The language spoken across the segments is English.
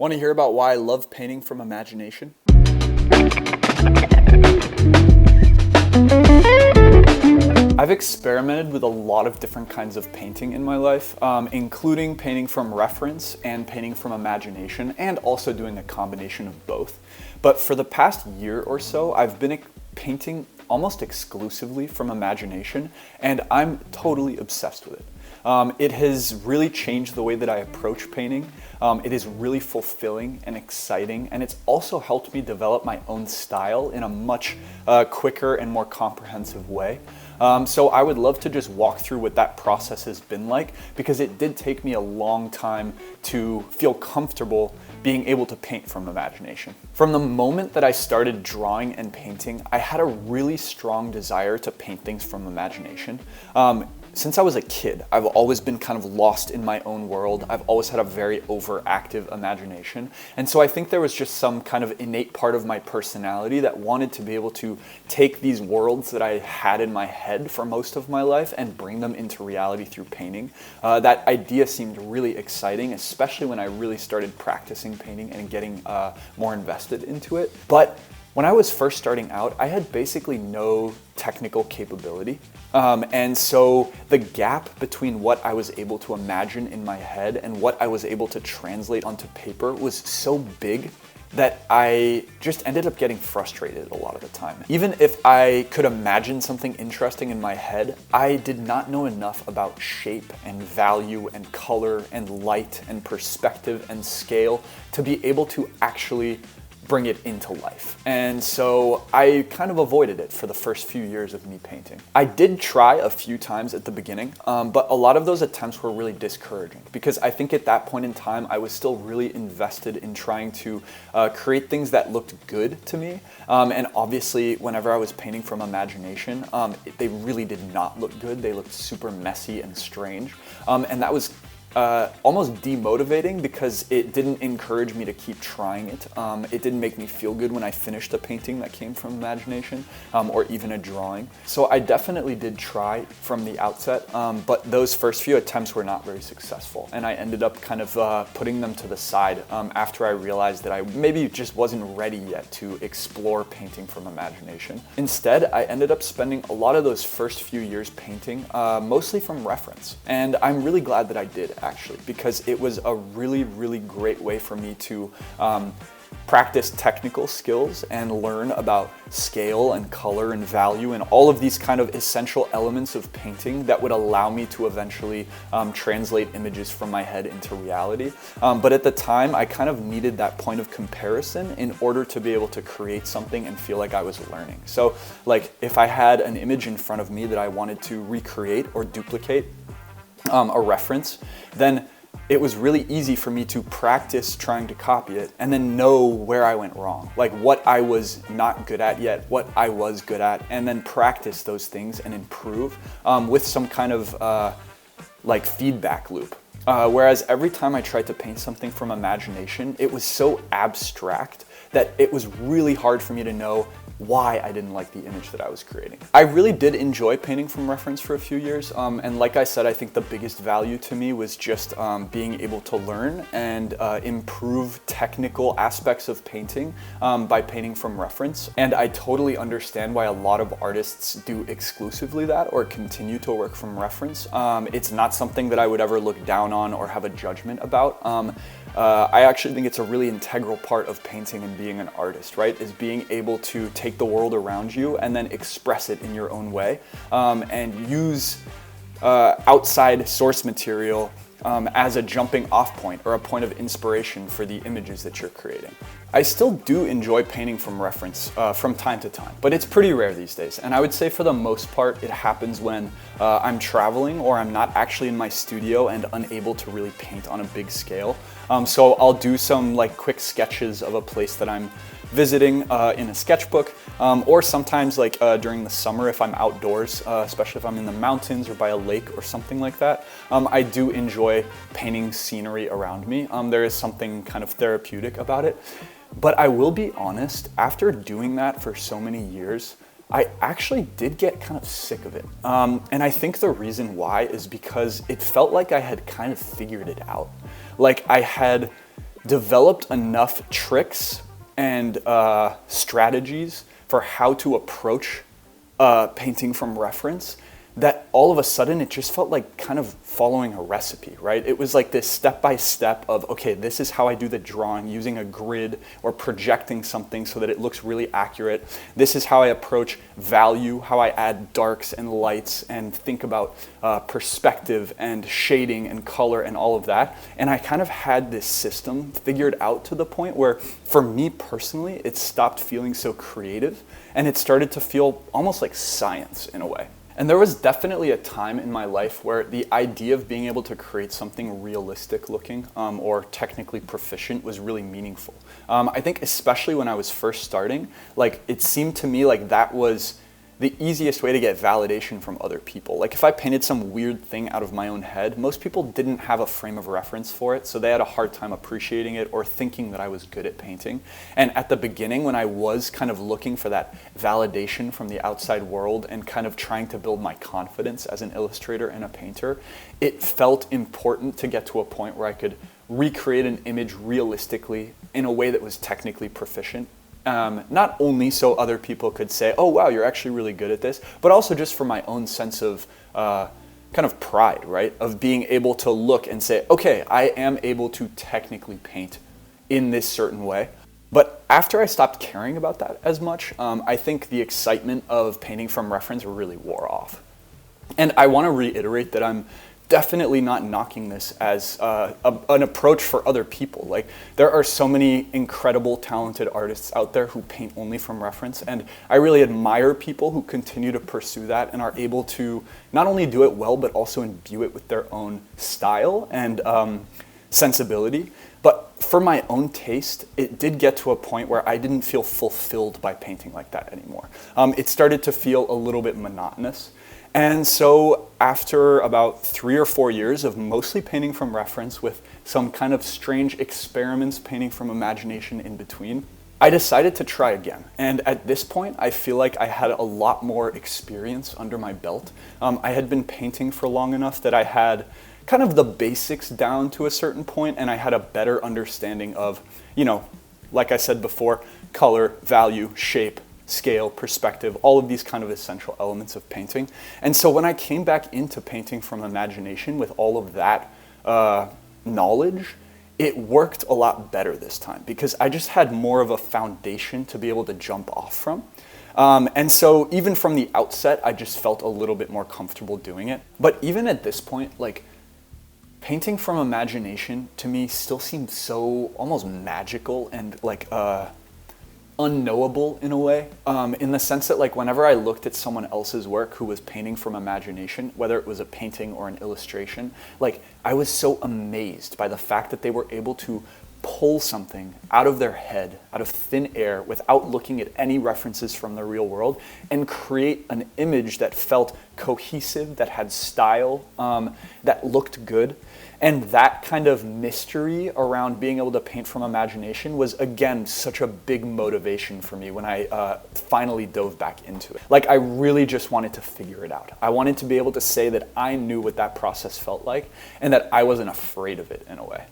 Want to hear about why I love painting from imagination? I've experimented with a lot of different kinds of painting in my life, including painting from reference and painting from imagination, and also doing a combination of both. But for the past year or so, I've been painting almost exclusively from imagination, and I'm totally obsessed with it. It has really changed the way that I approach painting. It is really fulfilling and exciting, and it's also helped me develop my own style in a much quicker and more comprehensive way. So I would love to just walk through what that process has been like, because it did take me a long time to feel comfortable being able to paint from imagination. From the moment that I started drawing and painting, I had a really strong desire to paint things from imagination. Since I was a kid, I've always been kind of lost in my own world. I've always had a very overactive imagination. And so I think there was just some kind of innate part of my personality that wanted to be able to take these worlds that I had in my head for most of my life and bring them into reality through painting. That idea seemed really exciting, especially when I really started practicing painting and getting more invested into it. But when I was first starting out, I had basically no technical capability. And so the gap between what I was able to imagine in my head and what I was able to translate onto paper was so big that I just ended up getting frustrated a lot of the time. Even if I could imagine something interesting in my head, I did not know enough about shape and value and color and light and perspective and scale to be able to actually bring it into life. And so I kind of avoided it for the first few years of me painting. I did try a few times at the beginning, but a lot of those attempts were really discouraging, because I think at that point in time I was still really invested in trying to create things that looked good to me. And obviously whenever I was painting from imagination, they really did not look good. They looked super messy and strange. And that was almost demotivating, because it didn't encourage me to keep trying it. It didn't make me feel good when I finished a painting that came from imagination, or even a drawing. So I definitely did try from the outset, but those first few attempts were not very successful, and I ended up kind of putting them to the side after I realized that I maybe just wasn't ready yet to explore painting from imagination. Instead, I ended up spending a lot of those first few years painting mostly from reference, and I'm really glad that I did, actually, because it was a really, really great way for me to practice technical skills and learn about scale and color and value and all of these kind of essential elements of painting that would allow me to eventually translate images from my head into reality. But at the time, I kind of needed that point of comparison in order to be able to create something and feel like I was learning. So, like, if I had an image in front of me that I wanted to recreate or duplicate a reference, then it was really easy for me to practice trying to copy it and then know where I went wrong, like what I was not good at yet, what I was good at, and then practice those things and improve with some kind of like feedback loop. Whereas every time I tried to paint something from imagination, it was so abstract that it was really hard for me to know why I didn't like the image that I was creating. I really did enjoy painting from reference for a few years, and like I said, I think the biggest value to me was just being able to learn and improve technical aspects of painting by painting from reference. And I totally understand why a lot of artists do exclusively that or continue to work from reference. It's not something that I would ever look down on or have a judgment about. I actually think it's a really integral part of painting and being an artist, right? Is being able to take the world around you and then express it in your own way, and use outside source material as a jumping off point or a point of inspiration for the images that you're creating. I still do enjoy painting from reference from time to time, but it's pretty rare these days. And I would say for the most part, it happens when I'm traveling or I'm not actually in my studio and unable to really paint on a big scale. So I'll do some like quick sketches of a place that I'm visiting in a sketchbook, or sometimes like during the summer if I'm outdoors, especially if I'm in the mountains or by a lake or something like that. I do enjoy painting scenery around me. There is something kind of therapeutic about it. But I will be honest, after doing that for so many years, I actually did get kind of sick of it. And I think the reason why is because it felt like I had kind of figured it out. Like I had developed enough tricks and strategies for how to approach painting from reference that all of a sudden it just felt like kind of following a recipe, right? It was like this step-by-step of, okay, this is how I do the drawing using a grid or projecting something so that it looks really accurate. This is how I approach value, how I add darks and lights and think about perspective and shading and color and all of that. And I kind of had this system figured out to the point where, for me personally, it stopped feeling so creative and it started to feel almost like science in a way. And there was definitely a time in my life where the idea of being able to create something realistic looking or technically proficient was really meaningful. I think especially when I was first starting, like it seemed to me like that was the easiest way to get validation from other people. Like if I painted some weird thing out of my own head, most people didn't have a frame of reference for it, so they had a hard time appreciating it or thinking that I was good at painting. And at the beginning, when I was kind of looking for that validation from the outside world and kind of trying to build my confidence as an illustrator and a painter, it felt important to get to a point where I could recreate an image realistically in a way that was technically proficient. Not only so other people could say, oh wow, you're actually really good at this, but also just for my own sense of kind of pride, right? Of being able to look and say, okay, I am able to technically paint in this certain way. But after I stopped caring about that as much, I think the excitement of painting from reference really wore off. And I want to reiterate that I'm definitely not knocking this as an approach for other people. Like, there are so many incredible, talented artists out there who paint only from reference, and I really admire people who continue to pursue that and are able to not only do it well, but also imbue it with their own style and sensibility. But for my own taste, it did get to a point where I didn't feel fulfilled by painting like that anymore. It started to feel a little bit monotonous. And so after about 3 or 4 years of mostly painting from reference with some kind of strange experiments painting from imagination in between, I decided to try again. And at this point, I feel like I had a lot more experience under my belt. I had been painting for long enough that I had kind of the basics down to a certain point, and I had a better understanding of, you know, like I said before, color, value, shape, scale, perspective, all of these kind of essential elements of painting. And so when I came back into painting from imagination with all of that knowledge, it worked a lot better this time because I just had more of a foundation to be able to jump off from. And so even from the outset, I just felt a little bit more comfortable doing it. But even at this point, like, painting from imagination to me still seemed so almost magical and like unknowable in a way, in the sense that, like, whenever I looked at someone else's work who was painting from imagination, whether it was a painting or an illustration, like, I was so amazed by the fact that they were able to pull something out of their head, out of thin air, without looking at any references from the real world, and create an image that felt cohesive, that had style, that looked good. And that kind of mystery around being able to paint from imagination was, again, such a big motivation for me when I finally dove back into it. Like, I really just wanted to figure it out. I wanted to be able to say that I knew what that process felt like and that I wasn't afraid of it in a way.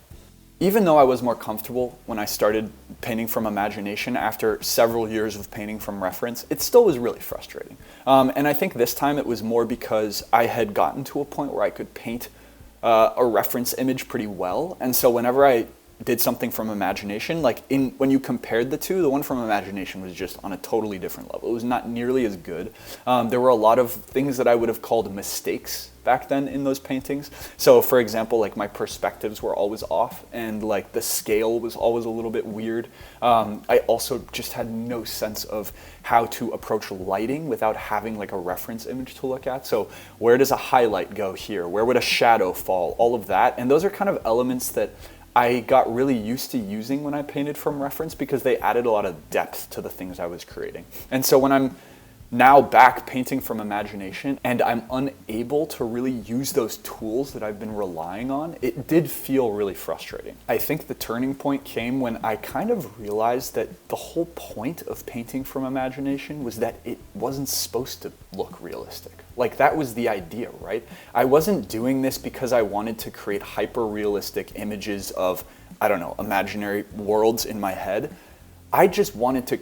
Even though I was more comfortable when I started painting from imagination after several years of painting from reference, it still was really frustrating. And I think this time it was more because I had gotten to a point where I could paint a reference image pretty well, and so whenever I did something from imagination, like when you compared the two, the one from imagination was just on a totally different level. It was not nearly as good. There were a lot of things that I would have called mistakes back then in those paintings. So for example, like, my perspectives were always off, and like the scale was always a little bit weird. I also just had no sense of how to approach lighting without having like a reference image to look at. So where does a highlight go here? Where would a shadow fall? All of that. And those are kind of elements that I got really used to using when I painted from reference because they added a lot of depth to the things I was creating. And so when I'm now back painting from imagination and I'm unable to really use those tools that I've been relying on, it did feel really frustrating. I think the turning point came when I kind of realized that the whole point of painting from imagination was that it wasn't supposed to look realistic. Like, that was the idea, right? I wasn't doing this because I wanted to create hyper-realistic images of I don't know, imaginary worlds in my head. I just wanted to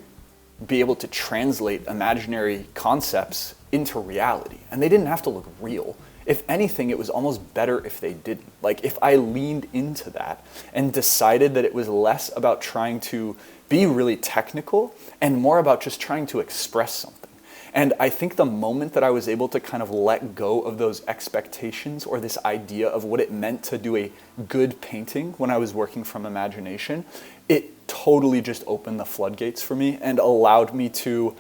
be able to translate imaginary concepts into reality, and they didn't have to look real. If anything, it was almost better if they didn't. Like, if I leaned into that and decided that it was less about trying to be really technical and more about just trying to express something. And I think the moment that I was able to kind of let go of those expectations or this idea of what it meant to do a good painting when I was working from imagination, it totally just opened the floodgates for me and allowed me to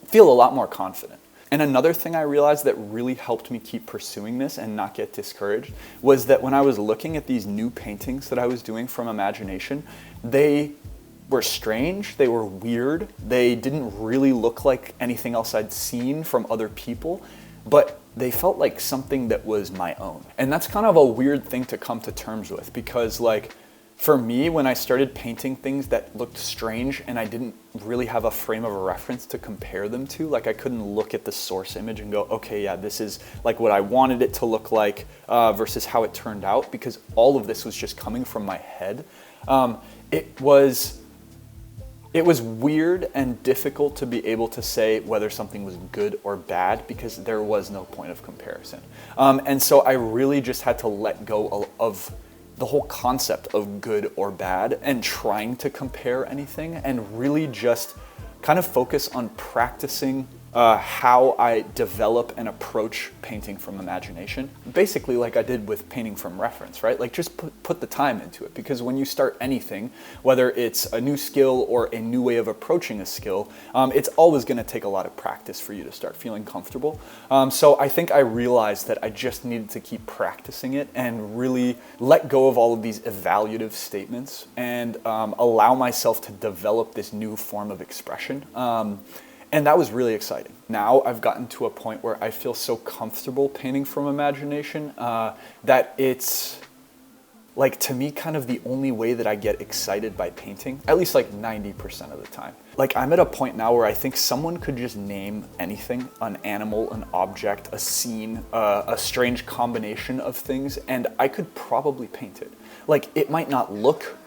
feel a lot more confident. And another thing I realized that really helped me keep pursuing this and not get discouraged was that when I was looking at these new paintings that I was doing from imagination, they were strange, they were weird, they didn't really look like anything else I'd seen from other people, but they felt like something that was my own. And that's kind of a weird thing to come to terms with, because like, for me, when I started painting things that looked strange and I didn't really have a frame of a reference to compare them to, like I couldn't look at the source image and go, okay, yeah, this is like what I wanted it to look like versus how it turned out, because all of this was just coming from my head. It was weird and difficult to be able to say whether something was good or bad because there was no point of comparison. And so I really just had to let go of the whole concept of good or bad and trying to compare anything, and really just kind of focus on practicing how I develop and approach painting from imagination. Basically like I did with painting from reference, right? Like just put the time into it, because when you start anything, whether it's a new skill or a new way of approaching a skill, it's always gonna take a lot of practice for you to start feeling comfortable. So I think I realized that I just needed to keep practicing it and really let go of all of these evaluative statements and allow myself to develop this new form of expression. And that was really exciting. Now I've gotten to a point where I feel so comfortable painting from imagination that it's like, to me, kind of the only way that I get excited by painting, at least like 90% of the time. Like, I'm at a point now where I think someone could just name anything, an animal, an object, a scene, a strange combination of things, and I could probably paint it. Like, it might not look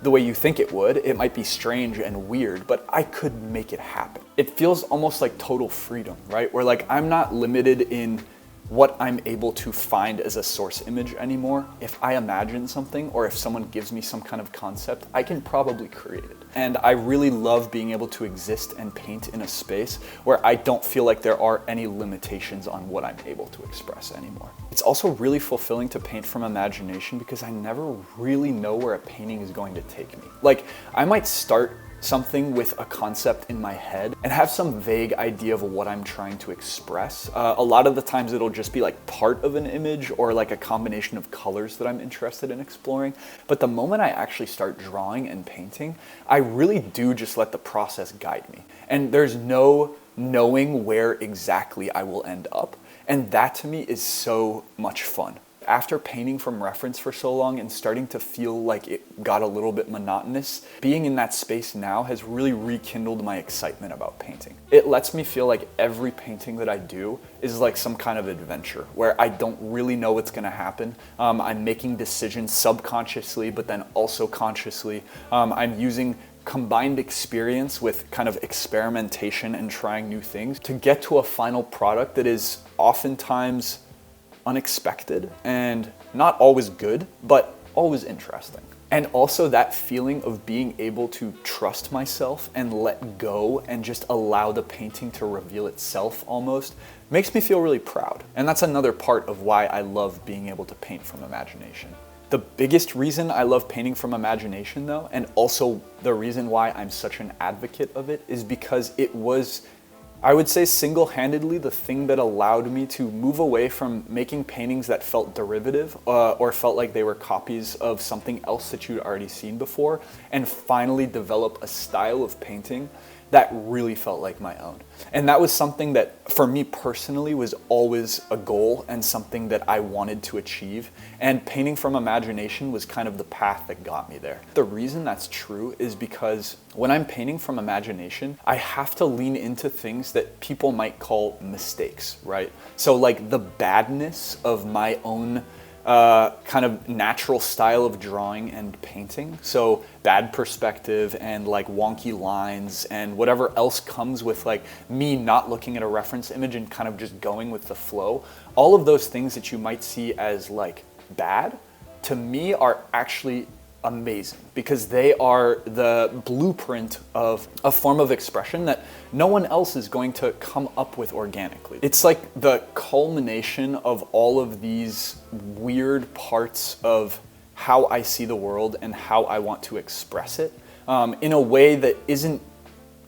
the way you think it would, it might be strange and weird, but I could make it happen. It feels almost like total freedom, right? Where like I'm not limited in what I'm able to find as a source image anymore. If I imagine something, or if someone gives me some kind of concept, I can probably create it. And I really love being able to exist and paint in a space where I don't feel like there are any limitations on what I'm able to express anymore. It's also really fulfilling to paint from imagination because I never really know where a painting is going to take me. Like, I might start something with a concept in my head and have some vague idea of what I'm trying to express. A lot of the times it'll just be like part of an image or like a combination of colors that I'm interested in exploring. But the moment I actually start drawing and painting, I really do just let the process guide me. And there's no knowing where exactly I will end up. And that to me is so much fun. After painting from reference for so long and starting to feel like it got a little bit monotonous, being in that space now has really rekindled my excitement about painting. It lets me feel like every painting that I do is like some kind of adventure where I don't really know what's gonna happen. I'm making decisions subconsciously, but then also consciously. I'm using combined experience with kind of experimentation and trying new things to get to a final product that is oftentimes unexpected and not always good, but always interesting. And also that feeling of being able to trust myself and let go and just allow the painting to reveal itself almost makes me feel really proud. And that's another part of why I love being able to paint from imagination. The biggest reason I love painting from imagination though, and also the reason why I'm such an advocate of it, is because it was, I would say, single-handedly the thing that allowed me to move away from making paintings that felt derivative or felt like they were copies of something else that you'd already seen before, and finally develop a style of painting that really felt like my own. And that was something that, for me personally, was always a goal and something that I wanted to achieve. And painting from imagination was kind of the path that got me there. The reason that's true is because when I'm painting from imagination, I have to lean into things that people might call mistakes, right? So like the badness of my own kind of natural style of drawing and painting. So bad perspective and like wonky lines and whatever else comes with like me not looking at a reference image and kind of just going with the flow. All of those things that you might see as like bad, to me are actually amazing because they are the blueprint of a form of expression that no one else is going to come up with organically. It's like the culmination of all of these weird parts of how I see the world and how I want to express it in a way that isn't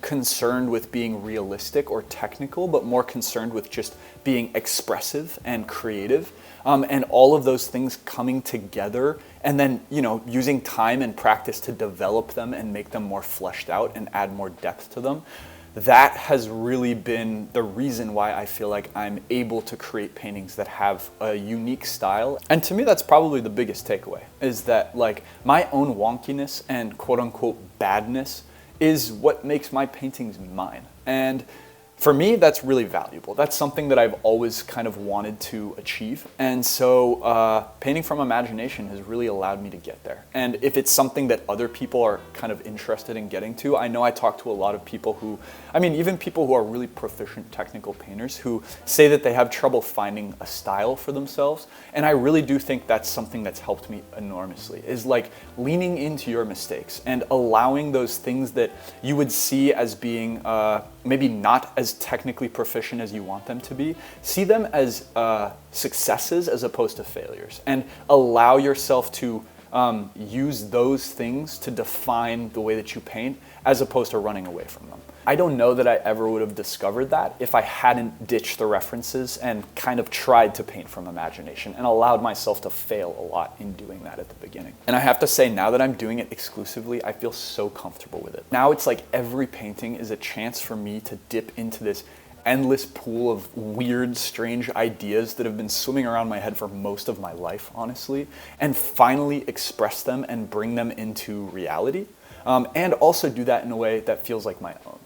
concerned with being realistic or technical, but more concerned with just being expressive and creative. And all of those things coming together and then, using time and practice to develop them and make them more fleshed out and add more depth to them. That has really been the reason why I feel like I'm able to create paintings that have a unique style. And to me, that's probably the biggest takeaway, is that like my own wonkiness and quote unquote badness is what makes my paintings mine. And for me, that's really valuable. That's something that I've always kind of wanted to achieve. And so painting from imagination has really allowed me to get there. And if it's something that other people are kind of interested in getting to, I know I talk to a lot of people who, even people who are really proficient technical painters who say that they have trouble finding a style for themselves. And I really do think that's something that's helped me enormously, is like leaning into your mistakes and allowing those things that you would see as being maybe not as technically proficient as you want them to be, see them as successes as opposed to failures, and allow yourself to use those things to define the way that you paint as opposed to running away from them. I don't know that I ever would have discovered that if I hadn't ditched the references and kind of tried to paint from imagination and allowed myself to fail a lot in doing that at the beginning. And I have to say, now that I'm doing it exclusively, I feel so comfortable with it. Now it's like every painting is a chance for me to dip into this endless pool of weird, strange ideas that have been swimming around my head for most of my life, honestly, and finally express them and bring them into reality. And also do that in a way that feels like my own.